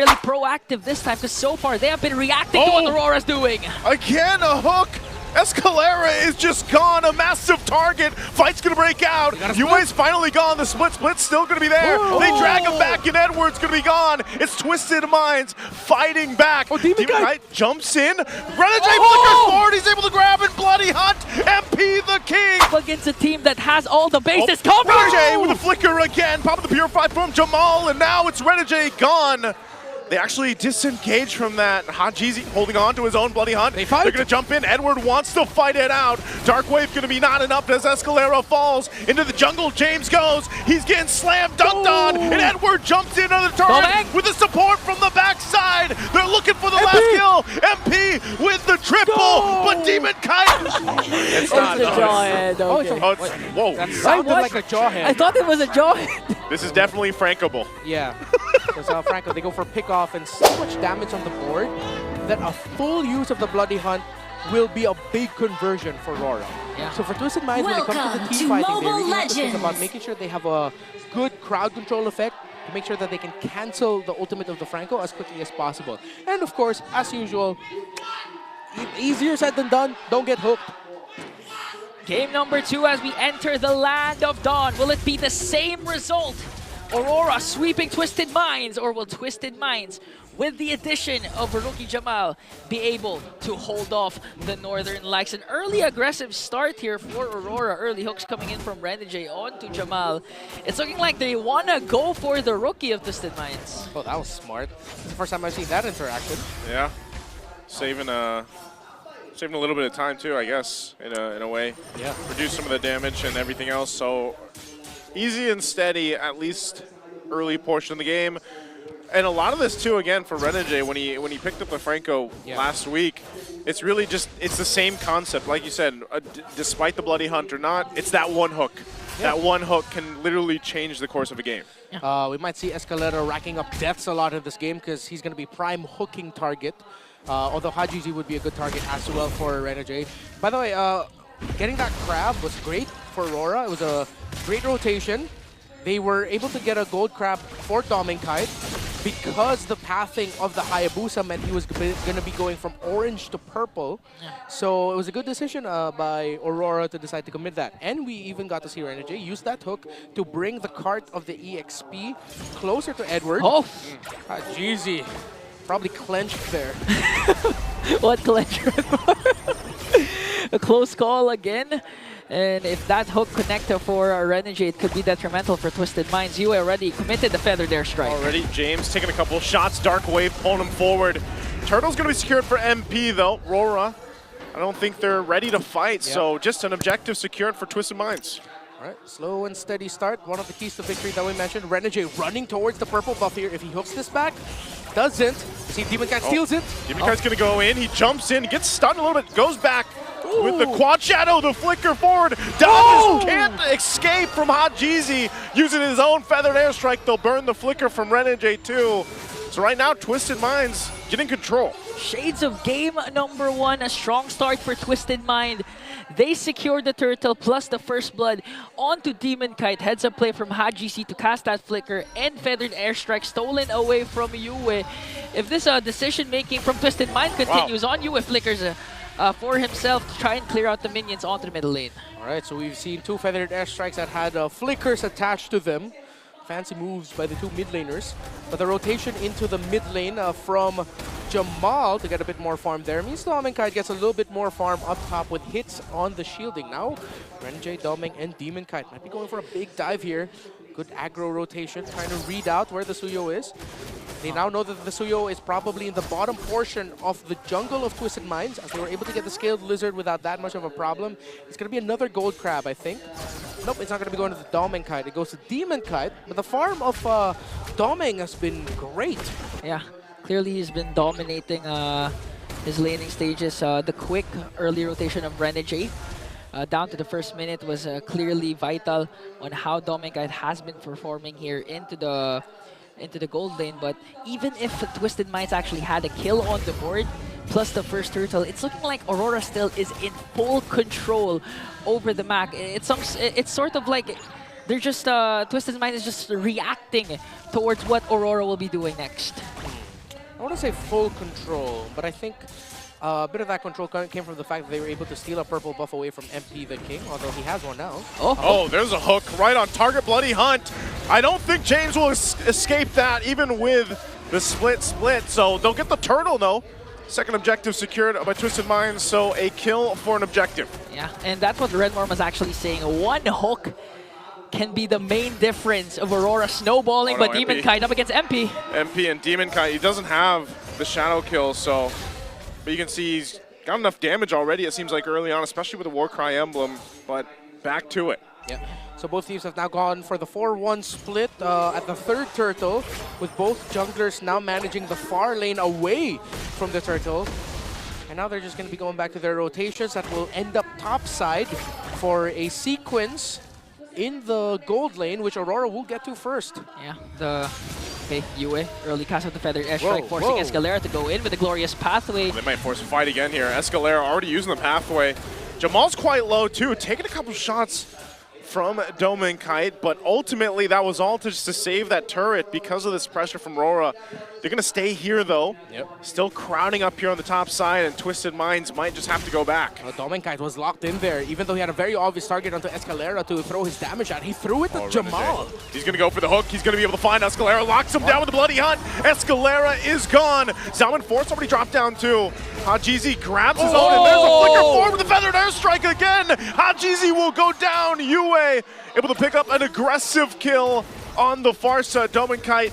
really proactive this time because so far they have been reacting to what Aurora's doing. Again, a hook. Escalera is just gone, a massive target. Fight's gonna break out. UA's finally gone. The split's still gonna be there. They drag him back, and Edward's gonna be gone. It's Twisted Minds fighting back. Demon Knight jumps in. Renegade flickers forward. He's able to grab it. Bloody Hunt. MP the king. Against a team that has all the bases covered. Renegade with a flicker again. Popping the Purified from Jamal, and now it's Renegade gone. They actually disengage from that. Hajizi holding on to his own Bloody Hunt. They're going to jump in. Edward wants to fight it out. Dark Wave going to be not enough as Escalera falls into the jungle. James goes. He's getting slam dunked on. And Edward jumps in on the turret with the support from the backside. They're looking for the last kill. MP with the triple. But Demon Kite. It's not a jawhead. Whoa. That sounded like a jawhead. I thought it was a jawhead. This is definitely Frankable. Yeah. Because Franco, they go for pick-off and so much damage on the board that a full use of the Bloody Hunt will be a big conversion for RORA. Yeah. So for Twisted Minds, when it comes to the team fighting, they really have to think about making sure they have a good crowd control effect to make sure that they can cancel the ultimate of the Franco as quickly as possible. And of course, as usual, easier said than done, don't get hooked. Game number 2 as we enter the Land of Dawn. Will it be the same result? Aurora sweeping Twisted Minds, or will Twisted Minds, with the addition of rookie Jamal, be able to hold off the Northern Lights? An early aggressive start here for Aurora. Early hooks coming in from Renegade onto Jamal. It's looking like they want to go for the rookie of Twisted Minds. Oh, that was smart. It's the first time I've seen that interaction. Yeah, saving a little bit of time too, I guess, in a way. Yeah. Reduce some of the damage and everything else. So easy and steady, at least early portion of the game. And a lot of this too, again, for Renegade, when he picked up the Franco last week, it's really just, it's the same concept. Like you said, despite the Bloody Hunt or not, it's that one hook. That one hook can literally change the course of a game. We might see Escalera racking up deaths a lot in this game because he's going to be prime hooking target. Although Hajizi would be a good target as well for Renegade. By the way, getting that crab was great for Aurora. It was a great rotation. They were able to get a gold crab for Kite because the pathing of the Hayabusa meant he was going to be going from orange to purple. So it was a good decision by Aurora to decide to commit that. And we even got to see Renegade use that hook to bring the cart of the EXP closer to Edward. Oh! Hajizi probably clenched there. What clench? A close call again. And if that hook connector for Renegade could be detrimental for Twisted Minds, you already committed the feathered airstrike. Already, James taking a couple of shots. Dark Wave pulling him forward. Turtle's going to be secured for MP, though. RORA, I don't think they're ready to fight, so just an objective secured for Twisted Minds. All right, slow and steady start. One of the keys to victory that we mentioned. Renegade running towards the purple buff here. If he hooks this back, doesn't. See, Demon Kite steals it. Demon Kite's going to go in. He jumps in, gets stunned a little bit, goes back. With the quad shadow, the flicker forward. Dodges can't escape from Hajizi. Using his own feathered airstrike, they'll burn the flicker from Renegade too. So right now, Twisted Minds getting control. Shades of game number 1, a strong start for Twisted Mind. They secured the turtle plus the first blood onto Demon Kite. Heads up play from Hajizi to cast that flicker and feathered airstrike stolen away from Yue. If this decision making from Twisted Mind continues on, Yue flickers for himself to try and clear out the minions onto the middle lane. All right, so we've seen 2 feathered airstrikes that had flickers attached to them. Fancy moves by the 2 mid laners. But the rotation into the mid lane from Jamal to get a bit more farm there means Kite gets a little bit more farm up top with hits on the shielding. Now, Renegade, Doming, and Demon Kite might be going for a big dive here. Good aggro rotation, trying to read out where the Suyo is. They now know that the Suyo is probably in the bottom portion of the jungle of Twisted Minds, as they were able to get the Scaled Lizard without that much of a problem. It's going to be another gold crab, I think. Nope, it's not going to be going to the Doming Kite. It goes to Demon Kite, but the farm of Doming has been great. Yeah, clearly he's been dominating his laning stages. The quick early rotation of Renegade down to the first minute was clearly vital on how Doming Kite has been performing here into the gold lane. But even if Twisted Minds actually had a kill on the board, plus the first turtle, it's looking like Aurora still is in full control over the map. It's sort of like they're just, Twisted Minds is just reacting towards what Aurora will be doing next. I want to say full control, but I think a bit of that control came from the fact that they were able to steal a purple buff away from MP the King, although he has one now. Oh, there's a hook right on target. Bloody Hunt. I don't think James will escape that, even with the split. So they'll get the turtle, though. Second objective secured by Twisted Minds, so a kill for an objective. Yeah, and that's what Redmore was actually saying. One hook can be the main difference of Aurora snowballing, but Demon Kite up against MP. MP and Demon Kite, he doesn't have the shadow kill, so, but you can see he's got enough damage already, it seems like early on, especially with the Warcry emblem, but back to it. Yeah. So both teams have now gone for the 4-1 split at the third turtle, with both junglers now managing the far lane away from the turtle. And now they're just going to be going back to their rotations that will end up topside for a sequence in the gold lane, which Aurora will get to first. Yeah, Yue, early cast of the Feathered Airstrike, forcing Escalera to go in with the glorious pathway. They might force a fight again here. Escalera already using the pathway. Jamal's quite low too, taking a couple shots from Demon Kite, but ultimately that was all just to save that turret because of this pressure from RORA. They're going to stay here though. Still crowding up here on the top side, and Twisted Minds might just have to go back. Demon Kite was locked in there, even though he had a very obvious target onto Escalera to throw his damage at. He threw it to Jamal. He's going to go for the hook. He's going to be able to find Escalera, locks him down with the Bloody Hunt. Escalera is gone. Zalman Force already dropped down too. Hajizi grabs his own, and there's a flicker forward with the Feathered Airstrike again. Hajizi will go down. Yue able to pick up an aggressive kill on the far side. Demon Kite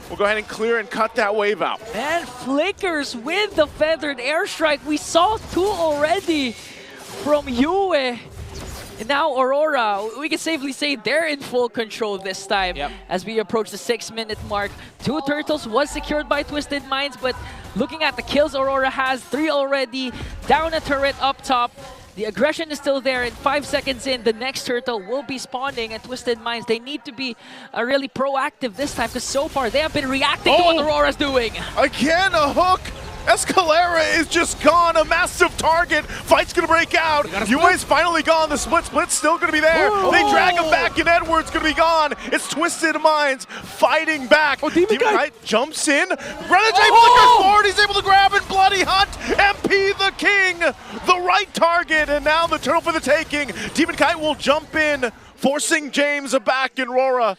will go ahead and clear and cut that wave out. Man, flickers with the Feathered Airstrike. We saw two already from Yue. And now Aurora, we can safely say they're in full control this time as we approach the 6-minute mark. 2 turtles was secured by Twisted Minds, but looking at the kills Aurora has, 3 already, down a turret up top. The aggression is still there, and 5 seconds in, the next turtle will be spawning, and Twisted Minds, they need to be really proactive this time, because so far they have been reacting to what Aurora's doing. Again, a hook. Escalera is just gone, a massive target. Fight's gonna break out. Yue's finally gone. The split's still gonna be there. They drag him back, and Edward's gonna be gone. It's Twisted Minds fighting back. Demon Kite jumps in. Renegade flickers forward. He's able to grab it. Bloody Hunt. MP the King, the right target, and now the turtle for the taking. Demon Kite will jump in, forcing James back, and RORA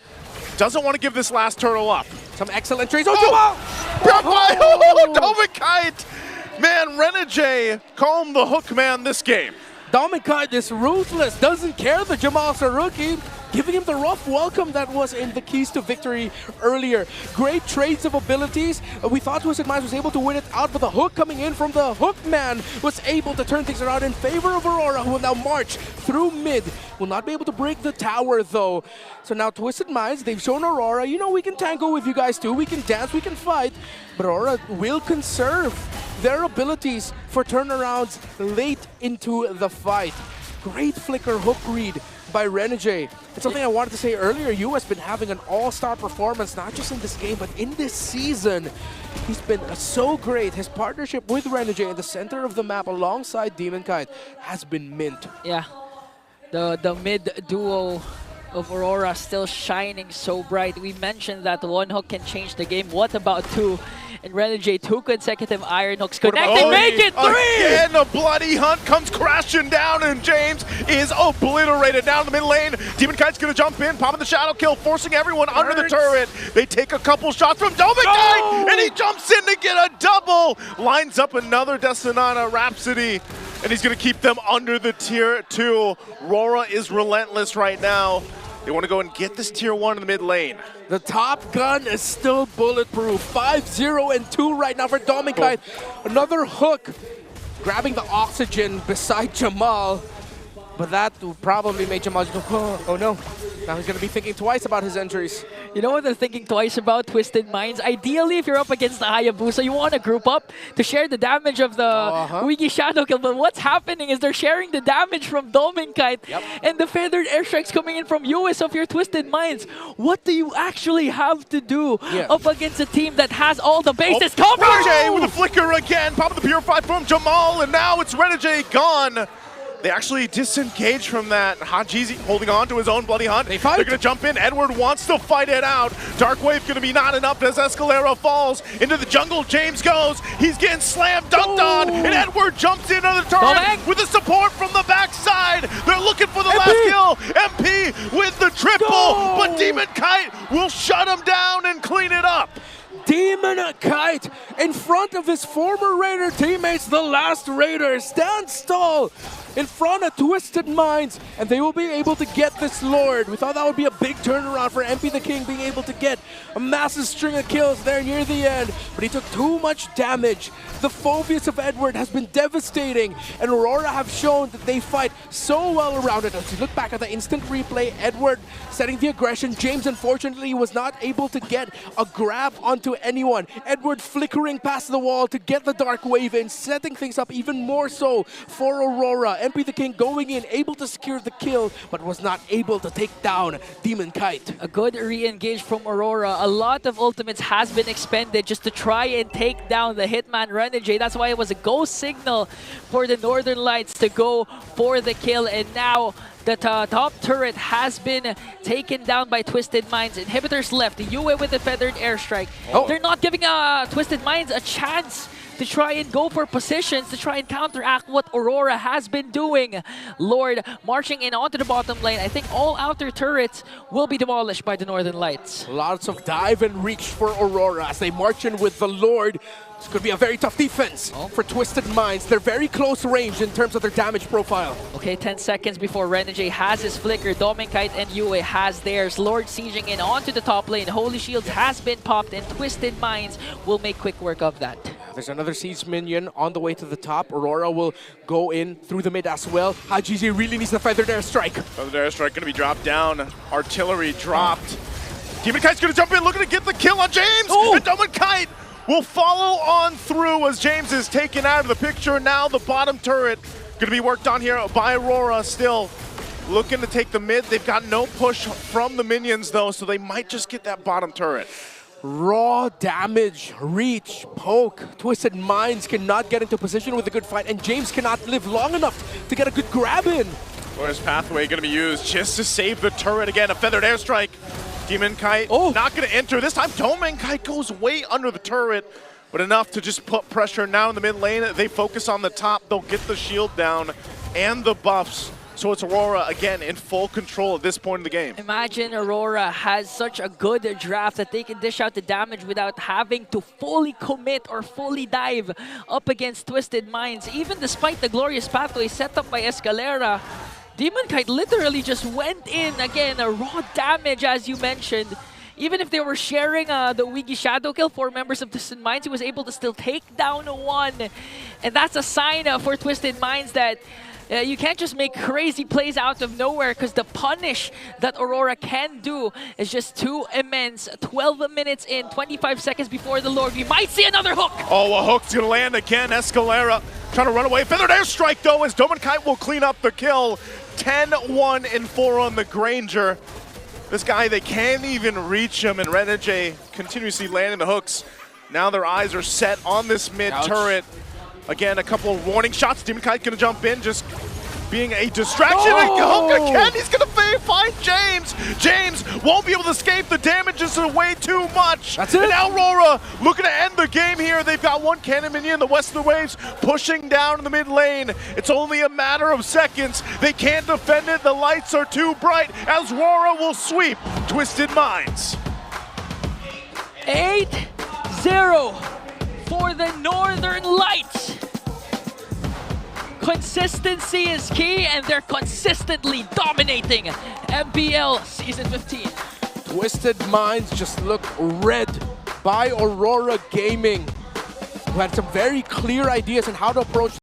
doesn't want to give this last turtle up. Some excellent trades. Jamal! Demon Kite! Man, Renegade, call him the hook man this game. Demon Kite is ruthless, doesn't care that Jamal's a rookie, giving him the rough welcome that was in the keys to victory earlier. Great trades of abilities. We thought Twisted Minds was able to win it out, but the hook coming in from the hook man was able to turn things around in favor of Aurora, who will now march through mid. Will not be able to break the tower though. So now Twisted Minds, they've shown Aurora, you know, we can tango with you guys too, we can dance, we can fight, but Aurora will conserve their abilities for turnarounds late into the fight. Great flicker hook read by Renegade. It's something I wanted to say earlier. Yu has been having an all-star performance, not just in this game, but in this season. He's been so great. His partnership with Renegade in the center of the map alongside Demon Kite has been mint. Yeah, the mid duo of Aurora still shining so bright. We mentioned that one hook can change the game. What about 2? And Renegade, 2 consecutive iron hooks connected, make it 3! Again, a Bloody Hunt comes crashing down, and James is obliterated down the mid lane. Demon Kite's gonna jump in, popping the shadow kill, forcing everyone under the turret. They take a couple shots from Demon Kite, and he jumps in to get a double. Lines up another Destinana Rhapsody, and he's gonna keep them under the tier 2. RORA is relentless right now. They want to go and get this tier 1 in the mid lane. The top gun is still bulletproof. 5-0 and 2 right now for Demon Kite. Another hook, grabbing the oxygen beside Jamal. But that probably made Jamal go, oh no. Now he's going to be thinking twice about his injuries. You know what they're thinking twice about, Twisted Minds? Ideally, if you're up against the Hayabusa, you want to group up to share the damage of the Wiki Shadow Kill. But what's happening is they're sharing the damage from Demon Kite and the Feathered Airstrikes coming in from US of your Twisted Minds. What do you actually have to do up against a team that has all the bases covered? Renegade with a flicker again, popping the Purified from Jamal, and now it's Renegade gone. They actually disengage from that. Hajizi holding on to his own bloody hunt. They fight. They're going to jump in. Edward wants to fight it out. Dark Wave going to be not enough as Escalera falls into the jungle. James goes. He's getting slammed, dunked on, and Edward jumps in on the turret with the support from the backside. They're looking for the last kill. MP with the triple, but Demon Kite will shut him down and clean it up. Demon Kite in front of his former Raider teammates, the last Raider, stands tall in front of Twisted Minds, and they will be able to get this Lord. We thought that would be a big turnaround for MP the King, being able to get a massive string of kills there near the end, but he took too much damage. The Phobius of Edward has been devastating, and Aurora have shown that they fight so well around it. As you look back at the instant replay, Edward setting the aggression. James unfortunately was not able to get a grab onto anyone. Edward flickering past the wall to get the Dark Wave in, setting things up even more so for Aurora. MP the King going in, able to secure the kill, but was not able to take down Demon Kite. A good re-engage from Aurora. A lot of ultimates has been expended just to try and take down the Hitman Renegade. That's why it was a go signal for the Northern Lights to go for the kill, and now the top turret has been taken down by Twisted Minds. Inhibitors left. The UA with the feathered airstrike. They're not giving Twisted Minds a chance to try and go for positions to try and counteract what Aurora has been doing. Lord marching in onto the bottom lane. I think all outer turrets will be demolished by the Northern Lights. Lots of dive and reach for Aurora as they march in with the Lord. It's going to be a very tough defense for Twisted Minds. They're very close range in terms of their damage profile. Okay, 10 seconds before Renegade has his flicker. Dominkite and Yue has theirs. Lord sieging in onto the top lane. Holy Shield has been popped, and Twisted Minds will make quick work of that. There's another siege minion on the way to the top. Aurora will go in through the mid as well. Hajizi really needs the feathered airstrike. Feathered airstrike going to be dropped down. Artillery dropped. Demon Kite's going to jump in, looking to get the kill on James. And Demon Kite will follow on through as James is taken out of the picture. Now the bottom turret going to be worked on here by Aurora, still looking to take the mid. They've got no push from the minions though, so they might just get that bottom turret. Raw damage, reach, poke. Twisted Minds cannot get into position with a good fight, and James cannot live long enough to get a good grab in. Where's Pathway going to be used just to save the turret again? A feathered airstrike. Demon Kite not going to enter. This time, Domain Kite goes way under the turret, but enough to just put pressure now in the mid lane. They focus on the top. They'll get the shield down and the buffs. So it's Aurora, again, in full control at this point in the game. Imagine Aurora has such a good draft that they can dish out the damage without having to fully commit or fully dive up against Twisted Minds. Even despite the glorious pathway set up by Escalera, Demon Kite literally just went in. Again, a raw damage, as you mentioned. Even if they were sharing the Wiggy Shadow kill, 4 members of Twisted Minds, he was able to still take down one. And that's a sign for Twisted Minds that you can't just make crazy plays out of nowhere, because the punish that Aurora can do is just too immense. 12 minutes in, 25 seconds before the Lord. We might see another hook. Oh, a hook's going to land again. Escalera trying to run away. Feathered airstrike, though, as Doman Kite will clean up the kill. 10-1 and 4 on the Granger. This guy, they can't even reach him, and Renegade continuously landing the hooks. Now their eyes are set on this mid turret. Again, a couple of warning shots. Demon Kite going to jump in, just being a distraction. And hook again, he's going to find James. James won't be able to escape. The damage is way too much. That's it. And now Aurora looking to end the game here. They've got one cannon minion, the West of the Waves, pushing down in the mid lane. It's only a matter of seconds. They can't defend it. The lights are too bright as Aurora will sweep Twisted Minds. 8-0 for the Northern Lights. Consistency is key, and they're consistently dominating MPL Season 15. Twisted Minds just look read by Aurora Gaming, who had some very clear ideas on how to approach